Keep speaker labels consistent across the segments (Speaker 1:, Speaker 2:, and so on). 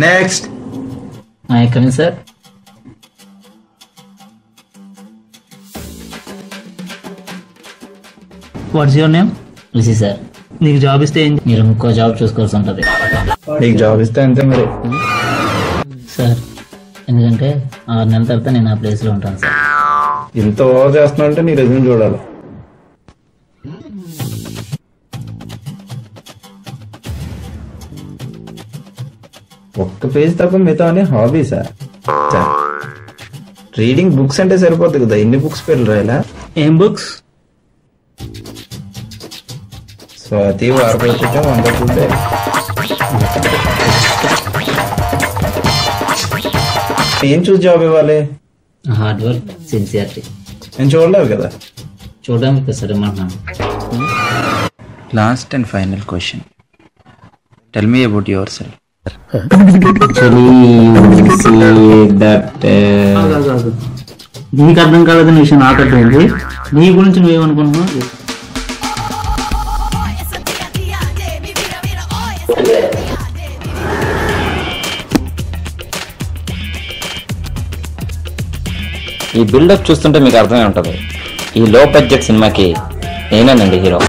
Speaker 1: Next.
Speaker 2: I come in, sir.
Speaker 3: What's your name?
Speaker 2: Lucy, sir.
Speaker 3: నీకు job ఇస్తే
Speaker 2: మీరు ఇంకో జాబ్ చూసుకోవాల్సి ఉంటుంది
Speaker 1: నీకు జాబ్ ఇస్తే అంతే మరి.
Speaker 2: సార్, ఎందుకంటే 6 నెలల తర్వాత నేను ఆ ప్లేస్లో ఉంటాను సార్.
Speaker 1: ఇంత ఓవర్ చేస్తున్నా అంటే నీ రెజ్యూమ్ చూడాలి. ఒక్క పేజ్ తప్ప మిగతా అని హాబీసా? రీడింగ్ బుక్స్ అంటే సరిపోతుంది కదా, ఎన్ని బుక్స్ పేర్లు రాయాలా?
Speaker 3: ఏం బుక్స్?
Speaker 1: స్వాతి, వారపత్రిక, వందకుంటే. ఏం చూసి జాబ్ ఇవ్వాలి?
Speaker 2: Hard work, sincerity.
Speaker 1: నేను చూడలేదు కదా.
Speaker 2: చూడడానికి సరే మాట్లాడు.
Speaker 1: Last and final question. Tell me about your self.
Speaker 3: నీకు అర్థం కాలేదని విషయం నాకు అర్థమైంది. నీ గురించి నువ్వేమనుకుంటున్నావు?
Speaker 4: ఈ బిల్డప్ చూస్తుంటే మీకు అర్థమై ఉంటుంది, ఈ లో బడ్జెట్ సినిమాకి నేనేనండి హీరో.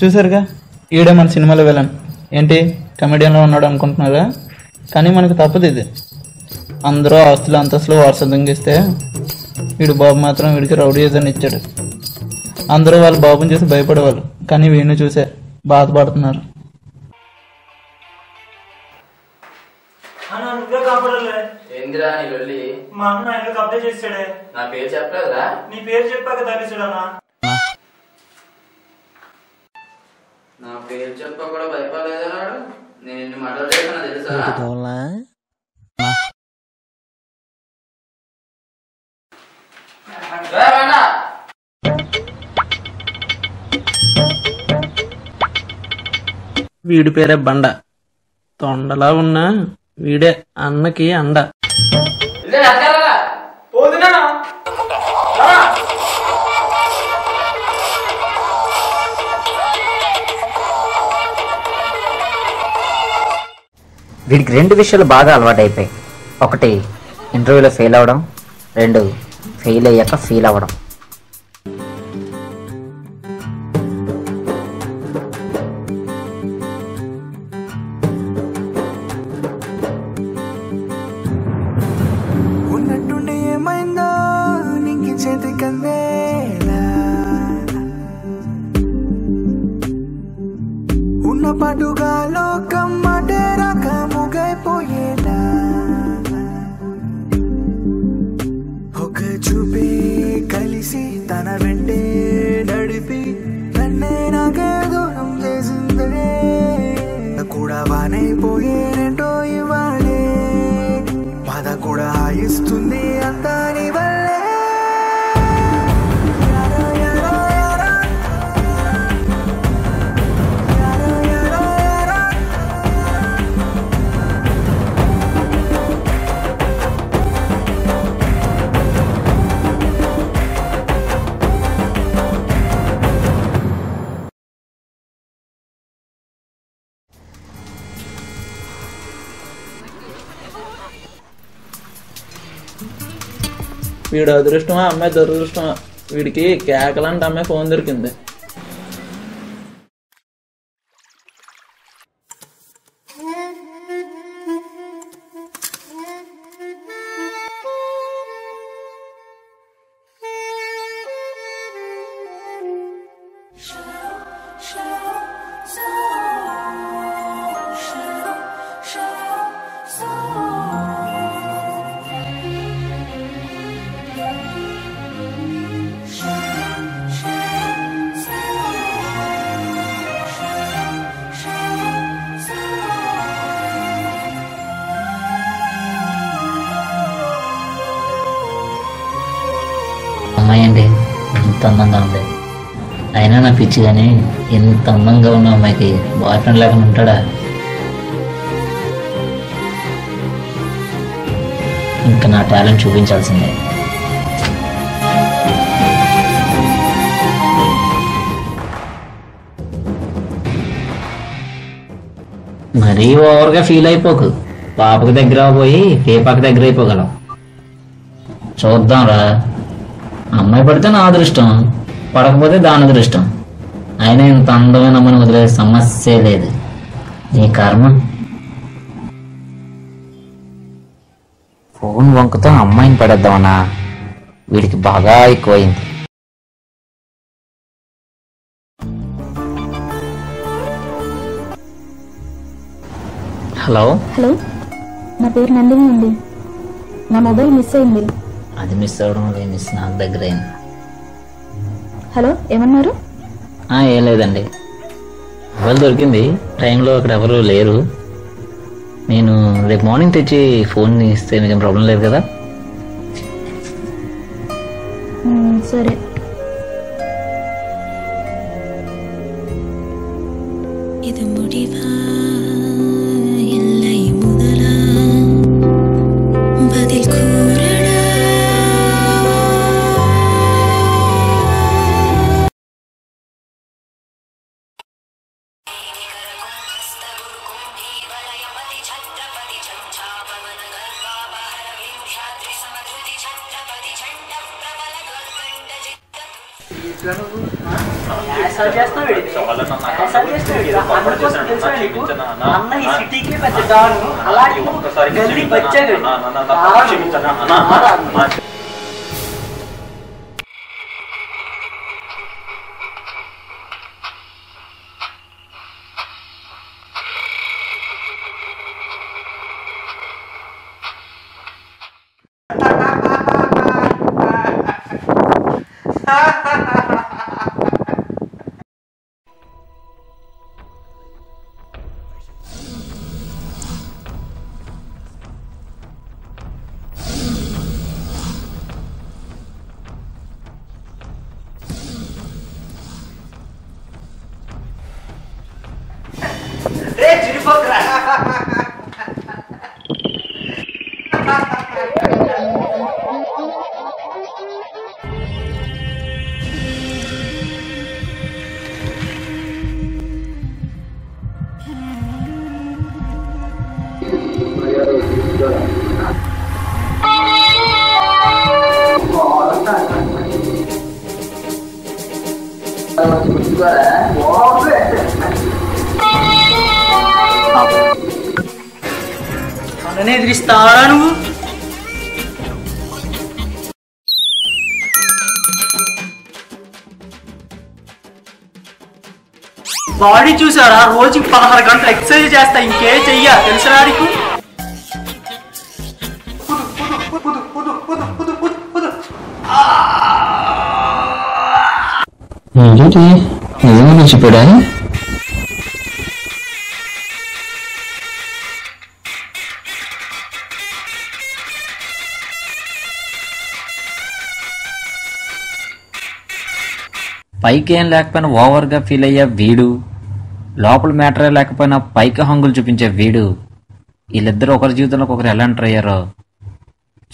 Speaker 3: చూసారుగా, ఈడే మన సినిమాలో వెళ్ళాను. ఏంటి కమెడియన్లో ఉన్నాడు అనుకుంటున్నారా? కానీ మనకు తప్పదు ఇది. అందరూ ఆస్తులు అంతస్తులు వారసత్వం ఇస్తే వీడు బాబు మాత్రం వీడికి రౌడీజన్ ఇచ్చాడు. అందరూ వాళ్ళ బాబుని చూసి భయపడేవాళ్ళు, కానీ వీడిని చూసే బాధపడుతున్నారు.
Speaker 5: మా అన్న ఎందుకు అప్డేట్ చేసాడే?
Speaker 4: నా పేరు చెప్పలేదా?
Speaker 5: నీ పేరు చెప్పాక తగ్గిస్తాడన్నా.
Speaker 4: నా పేరు చెప్ప కూడా భయపడలేదా? నేను ఎన్ని మాటలు చేస్తున్నా తెలుసా?
Speaker 3: వీడి పేరే బండ. తొండలా ఉన్నా వీడే అన్నకి అండ.
Speaker 6: వీడికి 2 విషయాలు బాగా అలవాటైపోయాయి. ఒకటి ఇంటర్వ్యూలో ఫెయిల్ అవ్వడం, 2 ఫెయిల్ అయ్యాక ఫీల్ అవ్వడం.
Speaker 7: ఉన్నట్టుండి ఏమైందో నీకి చేతి కందేలా, ఉన్న పాటుగా లోకం మాటే రాక ముగైపోయేలా, ఒక చూపే కలిసి తన వెంటే నడిపి నన్నే నాకే దూరం చేసిందే, కూడా వానైపోయేటో ఇవాళే బాధ కూడా ఇస్తుంది అంతా నీ వల్లే. Arrow arrow arrow, arrow arrow arrow.
Speaker 3: వీడు అదృష్టమా అమ్మాయి దురదృష్టమా? వీడికి కేకలాంటి అమ్మాయి ఫోన్ దొరికింది.
Speaker 2: అమ్మాయి అండి ఎంత అందంగా ఉంది. అయినా నా పిచ్చి కానీ ఎంత అందంగా ఉన్న అమ్మాయికి బాయ్ ఫ్రెండ్ లేకుండా ఉంటాడా? ఇంకా నా టాలెంట్ చూపించాల్సిందే. మరీ ఓవర్గా ఫీల్ అయిపోకు. పాపకి దగ్గర పోయి పేపాకి దగ్గర అయిపోగలం. చూద్దాంరా. అమ్మాయి పడితే నా అదృష్టం, పడకపోతే దాని అదృష్టం. అయినా ఇంత అందమైన అమ్మని వదిలే సమస్య లేదు. నీ కర్మ.
Speaker 6: ఫోన్ వంకతో అమ్మాయిని పడేద్దామన్నా, వీడికి బాగా ఎక్కువైంది.
Speaker 2: హలో
Speaker 8: హలో, నా పేరు నందిని అండి. నా మొబైల్ మిస్ అయింది.
Speaker 2: అది మిస్ అవ్వడం అదే మిస్ నాకు దగ్గర అయింది.
Speaker 8: హలో, ఏమన్నారు?
Speaker 2: ఏం లేదండి, మొబైల్ దొరికింది. టైంలో అక్కడ ఎవరు లేరు. నేను రేపు మార్నింగ్ తెచ్చి ఫోన్ ఇస్తే మీకేం ప్రాబ్లం లేదు కదా?
Speaker 8: సరే.
Speaker 9: இது முடிவா இல்லை முதலா பதில் கூறடா.
Speaker 10: అన్న ఈ సిటీకి పెద్ద డాను, అలాంటి గల్లీ బచ్చాడు. నన్ను ఎదిరిస్తావా నువ్వు? బాడీ చూసారా, రోజుకి 16 గంటలు ఎక్సర్సైజ్ చేస్తా, ఇంకే చెయ్యా తెలుసా నీకు?
Speaker 2: నిజంగా చెప్పాడా?
Speaker 4: పైకి ఏం లేకపోయినా ఓవర్గా ఫీల్ అయ్యే వీడు, లోపల మ్యాటరే లేకపోయినా పైకి హంగులు చూపించే వీడు, వీళ్ళిద్దరూ ఒకరి జీవితంలోకి ఒకరు ఎలా ఎంటర్ అయ్యారో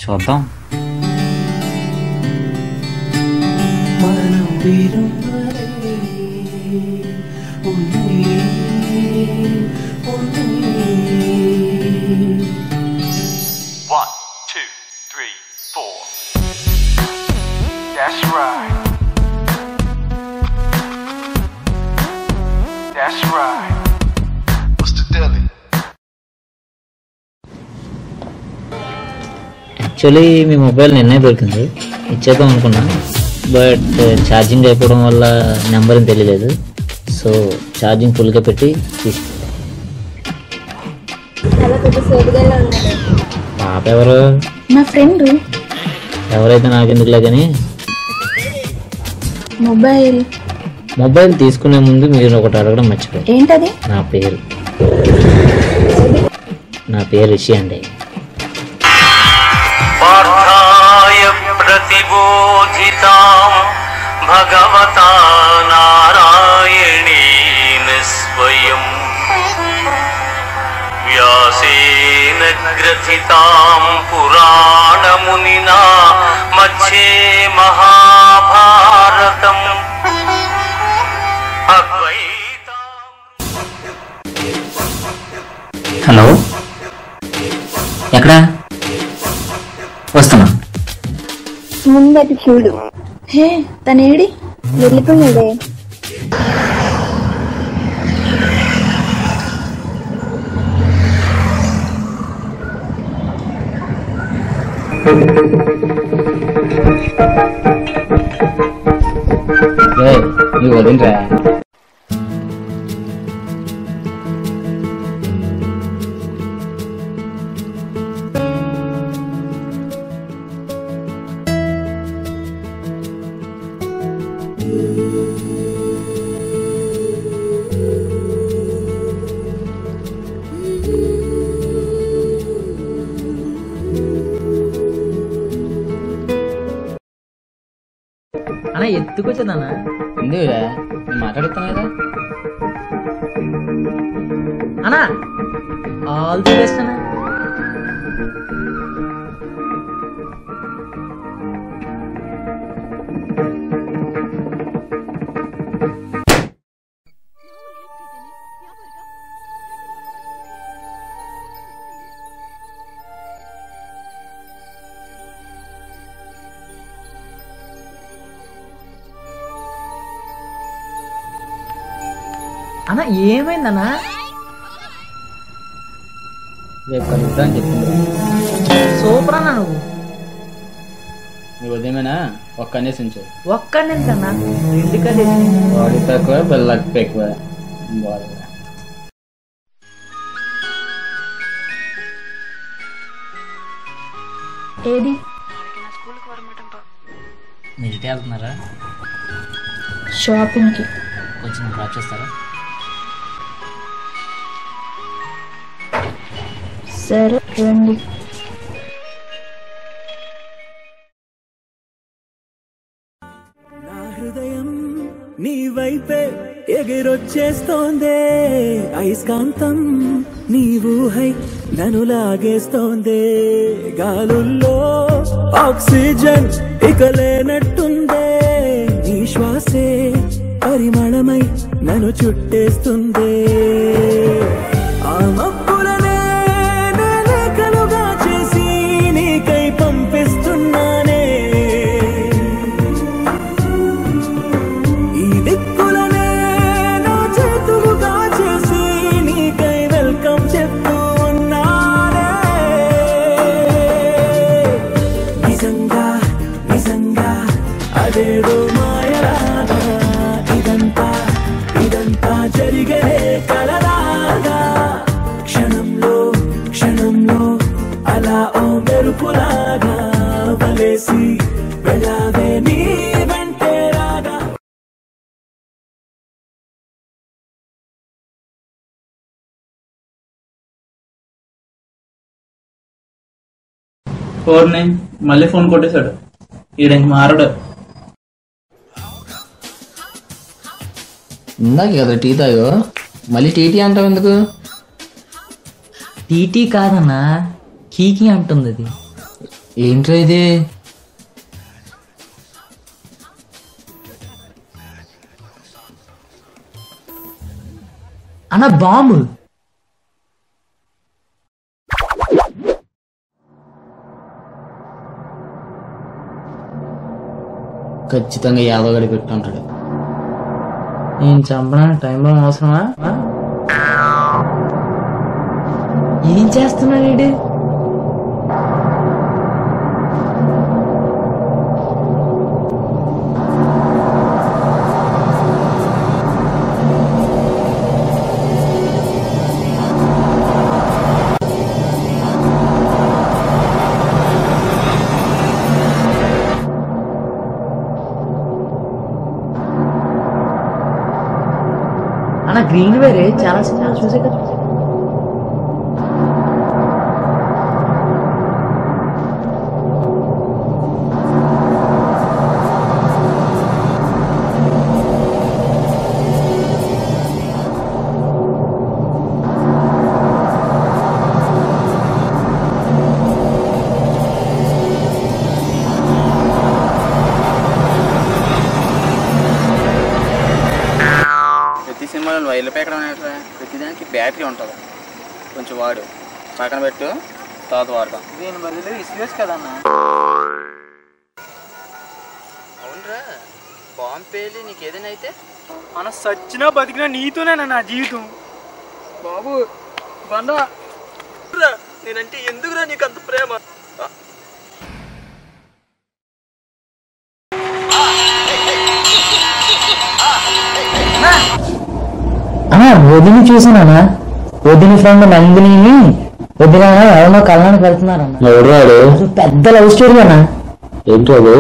Speaker 4: చూద్దాం.
Speaker 7: That's right. That's right. What's the deal?
Speaker 2: Actually me mobile నిన్నే దొరికింది, ఇచ్చేద్దాం అనుకున్నా. బట్ ఛార్జింగ్ అయిపోవడం వల్ల నెంబర్ అని తెలియలేదు. సో ఛార్జింగ్ ఫుల్గా పెట్టి తీసుకు. పాప ఎవరు?
Speaker 8: నా ఫ్రెండ్.
Speaker 2: ఎవరైతే నాకెందుకులే కానీ మొబైల్ తీసుకునే ముందు మీరు ఒకటి అడగడం మర్చిపోయారు.
Speaker 8: ఏంటది?
Speaker 2: నా పేరు రిషి అండి.
Speaker 11: ప్రతిబోధితాం భగవతా నారాయణేన స్వయం వ్యాసేన గ్రథితాం పురాణమునినా మధ్యే మహాభారతం
Speaker 6: హలో, ఎక్కడా? వస్తున్నా.
Speaker 8: ముందటి చూడు. హే, తనేడి వెళ్ళిపోయాడే.
Speaker 2: వదిలిరా.
Speaker 6: అన్నా ఎత్తుకొచ్చేదన్నా ఎందుకురా నేను మాట్లాడుతున్నా కదా అన్నా. ఆల్ ది బెస్ట్ అన్నా. అన్నా ఏమైందన్నా? రేపు కలుద్దాం చెప్పింది. సూపర్ అన్నా. నువ్వు ఉదయమేనా ఒక్క అనేసించు. ఒక్క అనేసన్నా? రెండు కలిసి బాడీ తక్కువ బెల్లక్ ఎక్కువ.
Speaker 8: ఏది?
Speaker 6: మీరు ఇటే వెళ్తున్నారా?
Speaker 8: షాపింగ్కి.
Speaker 6: కొంచెం డ్రాప్ చేస్తారా?
Speaker 8: సరే రండి.
Speaker 7: నా హృదయం నీ వైపే ఎగిరొచ్చేస్తోందే, అయస్కాంతం నీ ఊహై నన్ను లాగేస్తోందే, గాలుల్లో ఆక్సిజన్ ఇక లేనట్టుందే, నీ శ్వాసే పరిమళమై నన్ను చుట్టేస్తుందే, ఆ మబ్బులనే లేఖలుగా చేసి నీకై పంపిస్తున్నానే, ఈ దిక్కులనే నా చేతులుగా చేసి నీకై వెల్కమ్ చెప్తూ ఉన్నానే. అంతా జరిగే కలలాగా క్షణంలో క్షణంలో అలా ఓ మెరుపులాగా వలేసి వెళ్ళావే నీ వెంటే రాగా.
Speaker 3: ఫోర్ని మళ్ళీ ఫోన్ కొట్టేశాడు. ఈడకి మారడు.
Speaker 2: ఇందాక కదా టీ తాగో, మళ్ళీ టీటీ అంటావు ఎందుకు?
Speaker 6: టీటీ కాదన్నా, కీకి అంటుంది అది.
Speaker 2: ఏంట్రా ఇది?
Speaker 6: అన్న బాంబు.
Speaker 2: ఖచ్చితంగా యాదవగడి పెట్టుంటాడు.
Speaker 6: నేను చంపడానికి టైం బాగా అవసరమా? ఏం చేస్తున్నాడు వీడు? అన్న గ్రీన్ వేరే చాలా సినిమా చూసే కదా.
Speaker 12: ప్రతి సినిమాలో వైర్లు పెట్టడం అనేట్రా, ప్రతిదానికి బ్యాటరీ ఉంటుంది. కొంచెం వాడు పక్కన పెట్టు, తర్వాత వాడతాం. దీని బదులు ఇస్యూస్ కదన్నా. అవునరా, బాంబు పేలి నీకు ఏదైనా అయితే
Speaker 10: మన సచ్చినా బతికినా నీతోనే నా జీవితం. బాబు బండా, నేనంటే ఎందుకురా నీకు అంత ప్రేమ?
Speaker 6: వదిలి చూసానా, వదిలి ఫ్రెండ్ నందిని వదిన ఎవరినో కళ్ళని పెడుతున్నారన్న.
Speaker 2: ఎవరు?
Speaker 6: పెద్ద లవ్ స్టోరీ అన్న.
Speaker 2: ఏంటో అది?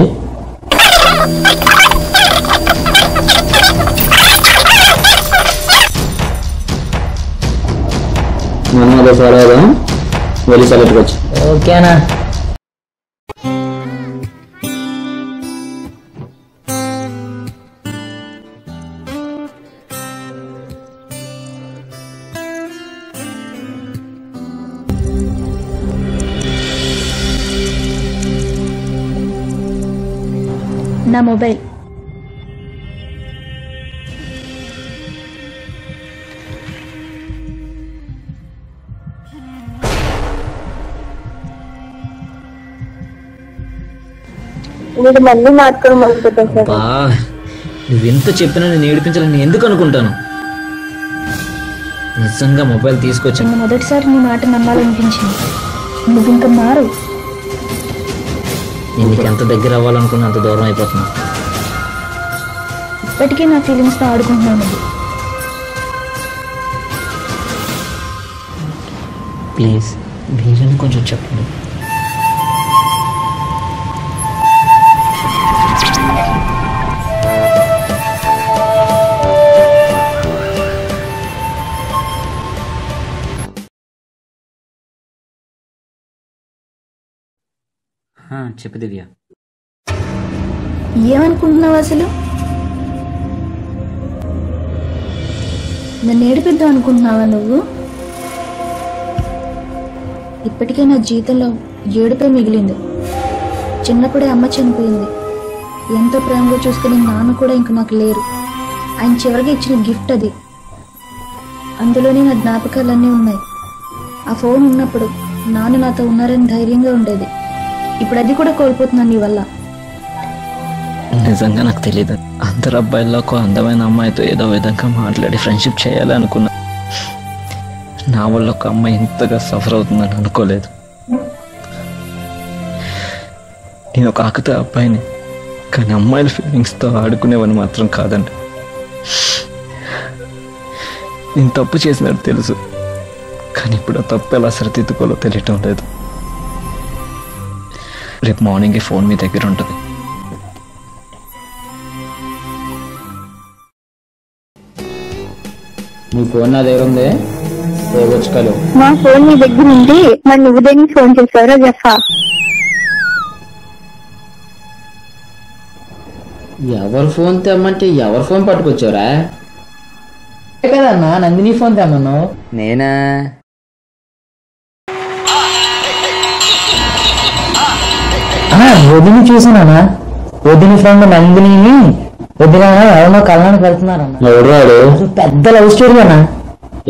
Speaker 2: మనం అదే ఫాలో అవుదాం. వెళ్ళి సెలెక్ట్కి వచ్చి.
Speaker 6: ఓకేనా?
Speaker 8: నా మొబైల్.
Speaker 13: మీరు మళ్ళీ మాట్లాడడం మొదలు పెట్టారు సార్.
Speaker 2: నువ్వెంత చెప్పినా నేను ఏడిపించాలని ఎందుకు అనుకుంటాను. నిజంగా మొబైల్ తీసుకొచ్చాను.
Speaker 8: మొదటిసారి నీ మాట నమ్మాలనిపించింది. నువ్వు ఇంకా మారు.
Speaker 2: నేను నీకు ఎంత దగ్గర అవ్వాలనుకున్నా అంత దూరం అయిపోతున్నా.
Speaker 8: ఇప్పటికీ నా ఫీలింగ్స్తో ఆడుకుంటున్నాను.
Speaker 2: ప్లీజ్ వీళ్ళని కొంచెం చెప్పండి.
Speaker 4: చెప్పు దివ్య.
Speaker 8: ఏమనుకుంటున్నావు అసలు? నన్ను ఏడిపిద్దాం అనుకుంటున్నావా నువ్వు? ఇప్పటికే నా జీవితంలో ఏడుపే మిగిలింది. చిన్నప్పుడే అమ్మ చనిపోయింది. ఎంతో ప్రేమగా చూసుకునే నాన్న కూడా ఇంక నాకు లేరు. ఆయన చివరిగా ఇచ్చిన గిఫ్ట్ అది. అందులోనే నా జ్ఞాపకాలన్నీ ఉన్నాయి. ఆ ఫోన్ ఉన్నప్పుడు నాన్న నాతో ఉన్నారని ధైర్యంగా ఉండేది. ఇప్పుడు అది కూడా కోల్పోతున్నాను నీ వల్ల.
Speaker 2: నిజంగా నాకు తెలియదు. అందరు అబ్బాయిల్లో ఒక అందమైన అమ్మాయితో ఏదో విధంగా మాట్లాడి ఫ్రెండ్షిప్ చేయాలి అనుకున్నా. నా వల్ల ఒక అమ్మాయి ఇంతగా సఫర్ అవుతుందని అనుకోలేదు. నేను ఒక ఆకుతో అబ్బాయిని, కానీ అమ్మాయిల ఫీలింగ్స్తో ఆడుకునేవని మాత్రం కాదండి.
Speaker 14: నేను తప్పు చేసినట్టు తెలుసు, కానీ ఇప్పుడు ఆ తప్పు ఎలా సరిదిద్దుకోవాలో తెలియటం లేదు. రేపు మార్నింగ్ ఫోన్ మీ దగ్గర ఉంటుంది.
Speaker 2: నీ ఫోన్ నా దగ్గర ఉంది, వచ్చుకోలు.
Speaker 13: మా ఫోన్ నీ దగ్గర ఉంది, మరి నువ్వు దేనికి ఫోన్ చేసావురా జఫా?
Speaker 2: ఎవరు ఫోన్ తెమ్మంటే ఎవరు ఫోన్ పట్టుకొచ్చారా? కదన్నా నందిని ఫోన్ తెమ్మన్నావు.
Speaker 6: నేనా?
Speaker 2: వదిని చూసానా? వదిని ఫ్రెండ్ నందిని వదిన ఎవరినో కళ్ళని పెడుతున్నారన్న. ఎవరు? పెద్ద లవ్ స్టోరీ అన్నా.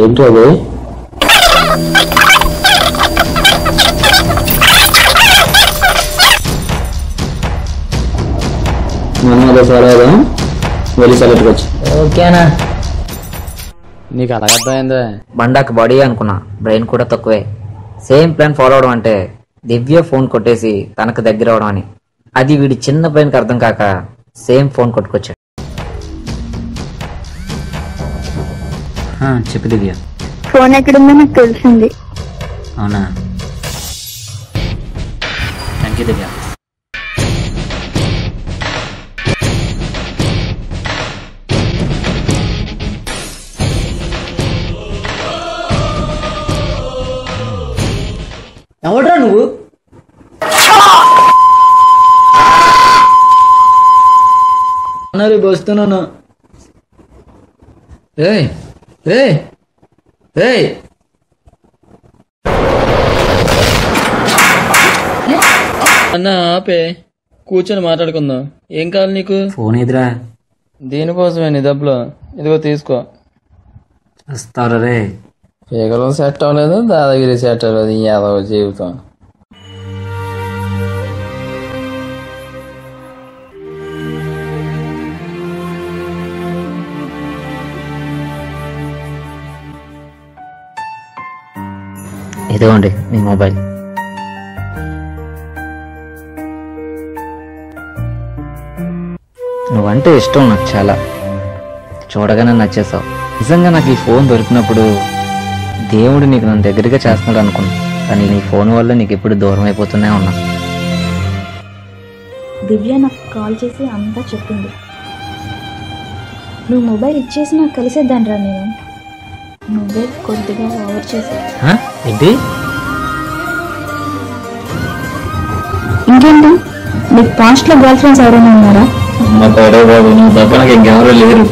Speaker 2: ఏంటో అది? మనం అదే ఫాలో అవుదాం, వెళ్ళి సెలెక్ట్కి వచ్చి. ఓకేనా?
Speaker 6: నీకు అర్థమైందా? బండాకి బాడీ అనుకున్నా, బ్రెయిన్ కూడా తక్కువే. సేమ్ ప్లాన్ ఫాలో అవడం అంటే దివ్య ఫోన్ కొట్టేసి తనకు దగ్గర అవడం అని. అది వీడి చిన్న బ్రెయిన్కి అర్థం కాక సేమ్ ఫోన్ కొట్టుకొచ్చాడు.
Speaker 4: చెప్పు దివ్య.
Speaker 13: ఫోన్ ఎక్కడుందో నాకు తెలిసింది.
Speaker 4: అవునా? థ్యాంక్ యూ దివ్య.
Speaker 2: ఎవడ్రా నువ్వు? రేపు వస్తున్నాను. అన్న ఆపే, కూర్చొని మాట్లాడుకుందాం. ఏం కావాలి నీకు?
Speaker 4: ఫోన్ ఎదురా?
Speaker 2: దీనికోసమే నీ డబ్బులు, ఇదిగో తీసుకో.
Speaker 4: వస్తారా రే?
Speaker 2: పేగలు సెట్ అవ్వలేదు, దాదాగిరి సెట్ అవ్వలేదు. యాదవ జీవితం.
Speaker 6: ఇదిగోండి మీ మొబైల్. నువ్వంటే ఇష్టం నాకు చాలా, చూడగానే నచ్చేసావు. నిజంగా నాకు ఈ ఫోన్ దొరికినప్పుడు దేవుడు నీకు నన్ను దగ్గరగా చేస్తున్నాడు అనుకున్నా, కానీ నీ ఫోన్ వల్ల నీకు ఎప్పుడు దూరం అయిపోతూనే ఉన్నా.
Speaker 8: దివ్య నాకు కాల్ చేసి అంతా చెప్పింది. నువ్వు మొబైల్ ఇచ్చేసి నాకు కలిసేద్దాన్రా నేను. నువ్వే కొద్దిగా ఓవర్ చేసావు.
Speaker 6: ఏంటి?
Speaker 8: ఇంకేంటి, నీకు పాస్ట్ లో గర్ల్ ఫ్రెండ్స్ ఎవరైనా ఉన్నారా?
Speaker 2: మా తోడే బాబు, నువ్వు తప్ప నాకు ఇంకెవరూ లేరు.